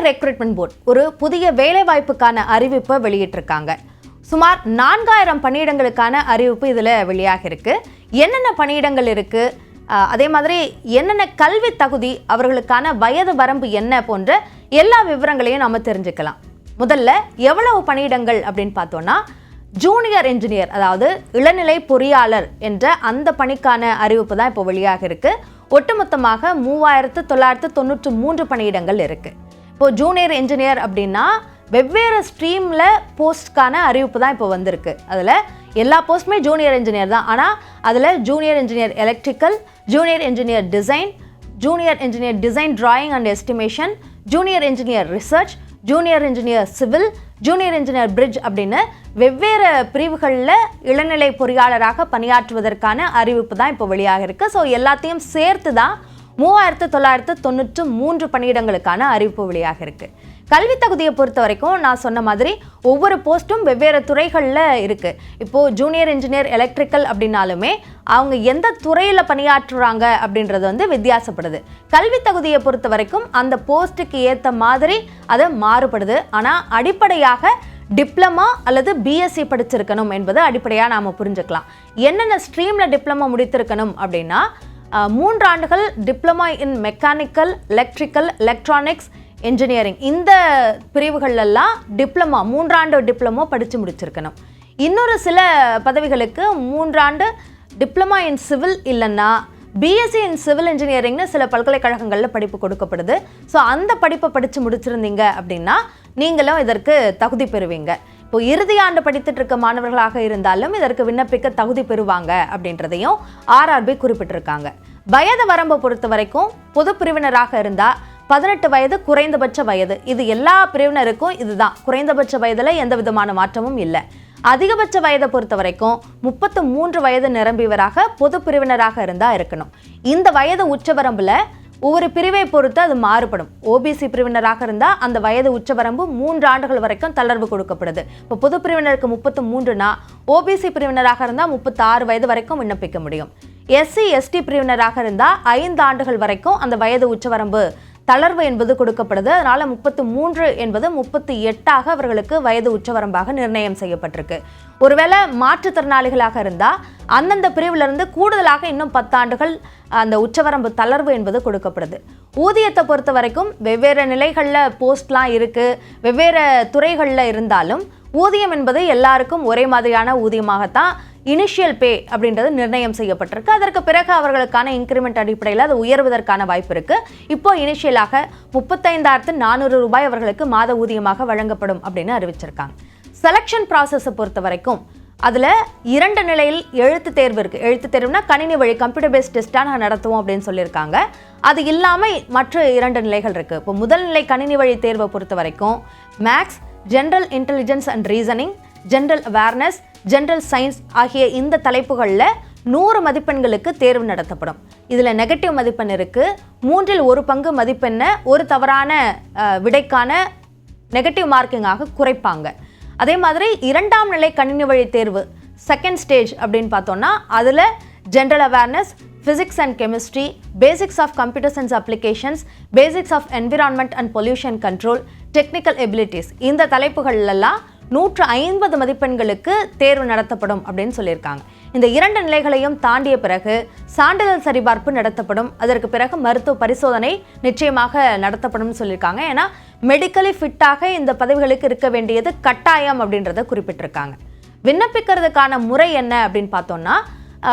Recruitment board ஒரு புதிய வேலைவாய்ப்புக்கான அறிவிப்பை வெளியிட்டிருக்காங்க. சுமார் 4000 பணியிடங்களுக்கான அறிவிப்பு இதில் வெளியாக இருக்கு. என்னென்ன பணியிடங்கள் இருக்கு, அதே மாதிரி என்னென்ன கல்வி தகுதி, அவர்களுக்கான வயது வரம்பு என்ன போன்ற எல்லா விவரங்களையும் நம்ம தெரிஞ்சுக்கலாம். முதல்ல எவ்வளவு பணியிடங்கள் அப்படின்னு பார்த்தோம்னா, ஜூனியர் இன்ஜினியர், அதாவது இளநிலை பொறியாளர் என்ற அந்த பணிக்கான அறிவிப்பு தான் இப்போ வெளியாக இருக்கு. ஒட்டுமொத்தமாக 3993 பணியிடங்கள் இருக்கு. இப்போ ஜூனியர் இன்ஜினியர் அப்படின்னா வெவ்வேறு ஸ்ட்ரீம்ல போஸ்ட்கான அறிவிப்பு தான் இப்போ வந்திருக்கு. அதில் எல்லா போஸ்ட்டுமே ஜூனியர் இன்ஜினியர் தான். ஆனால் அதில் junior engineer electrical, junior engineer design, junior engineer design drawing and estimation, junior engineer research, junior engineer civil, junior engineer bridge அப்படின்னு வெவ்வேறு பிரிவுகளில் இளநிலை பொறியாளராக பணியாற்றுவதற்கான அறிவிப்பு தான் இப்போ வெளியாக இருக்குது. ஸோ எல்லாத்தையும் சேர்த்து தான் 3993 பணியிடங்களுக்கான அறிவிப்பு வெளியாக இருக்குது. கல்வி தகுதியை பொறுத்த வரைக்கும் நான் சொன்ன மாதிரி ஒவ்வொரு போஸ்ட்டும் வெவ்வேறு துறைகளில் இருக்குது. இப்போது ஜூனியர் இன்ஜினியர் எலக்ட்ரிக்கல் அப்படின்னாலுமே அவங்க எந்த துறையில் பணியாற்றுறாங்க அப்படின்றது வித்தியாசப்படுது. கல்வி தகுதியை பொறுத்த வரைக்கும் அந்த போஸ்ட்டுக்கு ஏற்ற மாதிரி அது மாறுபடுது. ஆனால் அடிப்படையாக டிப்ளமா அல்லது பிஎஸ்சி படிச்சிருக்கணும் என்பது அடிப்படையாக நாம் புரிஞ்சுக்கலாம். என்னென்ன ஸ்ட்ரீமில் டிப்ளமா முடித்திருக்கணும் அப்படின்னா, 3 ஆண்டுகள் diploma in mechanical, electrical, electronics, engineering இந்த பிரிவுகளெல்லாம் டிப்ளமா 3 ஆண்டு டிப்ளமோ படித்து முடிச்சிருக்கணும். இன்னொரு சில பதவிகளுக்கு 3 ஆண்டு டிப்ளமா இன் சிவில் இல்லைன்னா பிஎஸ்சி இன் சிவில் இன்ஜினியரிங்னு சில பல்கலைக்கழகங்களில் படிப்பு கொடுக்கப்படுது. ஸோ அந்த படிப்பை படித்து முடிச்சிருந்தீங்க அப்படின்னா நீங்களும் இதற்கு தகுதி பெறுவீங்க. இப்போ இறுதி ஆண்டு படித்துட்டு இருக்க மாணவர்களாக இருந்தாலும் இதற்கு விண்ணப்பிக்க தகுதி பெறுவாங்க அப்படின்றதையும் ஆர்ஆர்பி குறிப்பிட்டிருக்காங்க. வயது வரம்பை பொறுத்த வரைக்கும் பொது பிரிவினராக இருந்தால் 18 வயது குறைந்தபட்ச வயது. இது எல்லா பிரிவினருக்கும் இதுதான். குறைந்தபட்ச வயதில் எந்த விதமான மாற்றமும் இல்லை. அதிகபட்ச வயதை பொறுத்த வரைக்கும் 33 வயது நிரம்பியவராக பொது பிரிவினராக இருந்தால் இருக்கணும். இந்த வயது உச்சவரம்பில் ஒவ்வொரு பிரிவை பொறுத்து அது மாறுபடும். ஓபிசி பிரிவினராக இருந்தால் அந்த வயது உச்சவரம்பு 3 ஆண்டுகள் வரைக்கும் தளர்வு கொடுக்கப்படுது. இப்போ பொது பிரிவினருக்கு 33னா ஓபிசி பிரிவினராக இருந்தால் 36 வயது வரைக்கும் விண்ணப்பிக்க முடியும். எஸ்சி எஸ்டி பிரிவினராக இருந்தால் 5 ஆண்டுகள் வரைக்கும் அந்த வயது உச்சவரம்பு தளர்வு என்பது கொடுக்கப்படுது. அதனால 33 என்பது 38ஆக அவர்களுக்கு வயது உச்சவரம்பாக நிர்ணயம் செய்யப்பட்டிருக்கு. ஒருவேளை மாற்றுத்திறனாளிகளாக இருந்தால் அந்தந்த பிரிவிலிருந்து கூடுதலாக இன்னும் 10 ஆண்டுகள் அந்த உச்சவரம்பு தளர்வு என்பது கொடுக்கப்படுது. ஊதியத்தை பொறுத்த வரைக்கும் வெவ்வேறு நிலைகளில் போஸ்ட்லாம் இருக்குது, வெவ்வேறு துறைகளில் இருந்தாலும் ஊதியம் என்பது எல்லாருக்கும் ஒரே மாதிரியான ஊதியமாகத்தான் இனிஷியல் பே அப்படின்றது நிர்ணயம் செய்யப்பட்டிருக்கு. அதற்கு பிறகு அவர்களுக்கான இன்க்ரிமெண்ட் அடிப்படையில் அது உயர்வதற்கான வாய்ப்பு இருக்கு. இப்போ இனிஷியலாக 35,400 ரூபாய் அவர்களுக்கு மாத ஊதியமாக வழங்கப்படும் அப்படின்னு அறிவிச்சிருக்காங்க. செலெக்ஷன் ப்ராசஸை பொறுத்த வரைக்கும் அதில் 2 நிலையில் எழுத்து தேர்வு இருக்குது. எழுத்து தேர்வுனா கணினி வழி கம்ப்யூட்டர் பேஸ்ட் டெஸ்ட்டாக நாங்கள் நடத்துவோம் அப்படின்னு சொல்லியிருக்காங்க. அது இல்லாமல் மற்ற 2 நிலைகள் இருக்குது. இப்போ முதல் நிலை கணினி வழி தேர்வை பொறுத்த வரைக்கும் maths, general intelligence and reasoning, general awareness, general science ஆகிய இந்த தலைப்புகளில் 100 மதிப்பெண்களுக்கு தேர்வு நடத்தப்படும். இதில் நெகட்டிவ் மதிப்பெண் இருக்குது. 3 1 பங்கு மதிப்பெண்ணை ஒரு தவறான விடைக்கான நெகட்டிவ் மார்க்கிங்காக குறைப்பாங்க. அதே மாதிரி 2ஆம் நிலை கணினி வழி தேர்வு செகண்ட் ஸ்டேஜ் அப்படின்னு பார்த்தோம்னா அதில் general awareness, physics and chemistry, basics of computer science applications, basics of environment and pollution control, technical abilities இந்த தலைப்புகளெல்லாம் 150 மதிப்பெண்களுக்கு தேர்வு நடத்தப்படும் அப்படின்னு சொல்லியிருக்காங்க. இந்த 2 நிலைகளையும் தாண்டிய பிறகு சான்றிதழ் சரிபார்ப்பு நடத்தப்படும். அதற்கு பிறகு மருத்துவ பரிசோதனை நிச்சயமாக நடத்தப்படும் சொல்லியிருக்காங்க. ஏன்னா மெடிக்கலி ஃபிட்டாக இந்த பதவிகளுக்கு இருக்க வேண்டியது கட்டாயம் அப்படின்றத குறிப்பிட்டிருக்காங்க. விண்ணப்பிக்கிறதுக்கான முறை என்ன அப்படின்னு பார்த்தோம்னா,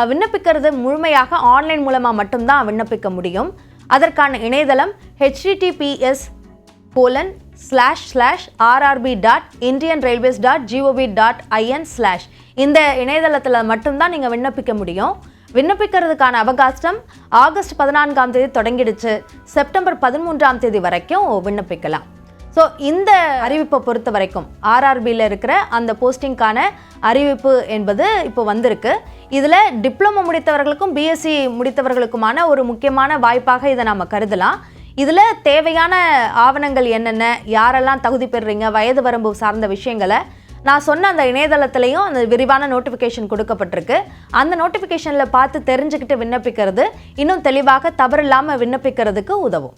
விண்ணப்பிக்கிறது முழுமையாக ஆன்லைன் மூலமாக மட்டும்தான் விண்ணப்பிக்க முடியும். அதற்கான இணையதளம் https://rrb.indianrailways.gov.in/ இந்த இணையதளத்தில் மட்டும்தான் நீங்கள் விண்ணப்பிக்க முடியும். விண்ணப்பிக்கிறதுக்கான அவகாசம் ஆகஸ்ட் 14ஆம் தேதி தொடங்கிடுச்சு. செப்டம்பர் 13ஆம் தேதி வரைக்கும் விண்ணப்பிக்கலாம். ஸோ இந்த அறிவிப்பை பொறுத்த வரைக்கும் ஆர்ஆர்பியில் இருக்கிற அந்த போஸ்டிங்கான அறிவிப்பு என்பது இப்போ வந்திருக்கு. இதில் டிப்ளமோ முடித்தவர்களுக்கும் பிஎஸ்சி முடித்தவர்களுக்குமான ஒரு முக்கியமான வாய்ப்பாக இதை நாம் கருதலாம். இதில் தேவையான ஆவணங்கள் என்னென்ன, யாரெல்லாம் தகுதி பெறுறீங்க, வயது வரம்பு சார்ந்த விஷயங்களை நான் சொன்ன அந்த இணையதளத்திலையும் அந்த விரிவான நோட்டிஃபிகேஷன் கொடுக்கப்பட்டிருக்கு. அந்த நோட்டிஃபிகேஷனில் பார்த்து தெரிஞ்சுக்கிட்டு விண்ணப்பிக்கிறது இன்னும் தெளிவாக தவறில்லாமல் விண்ணப்பிக்கிறதுக்கு உதவும்.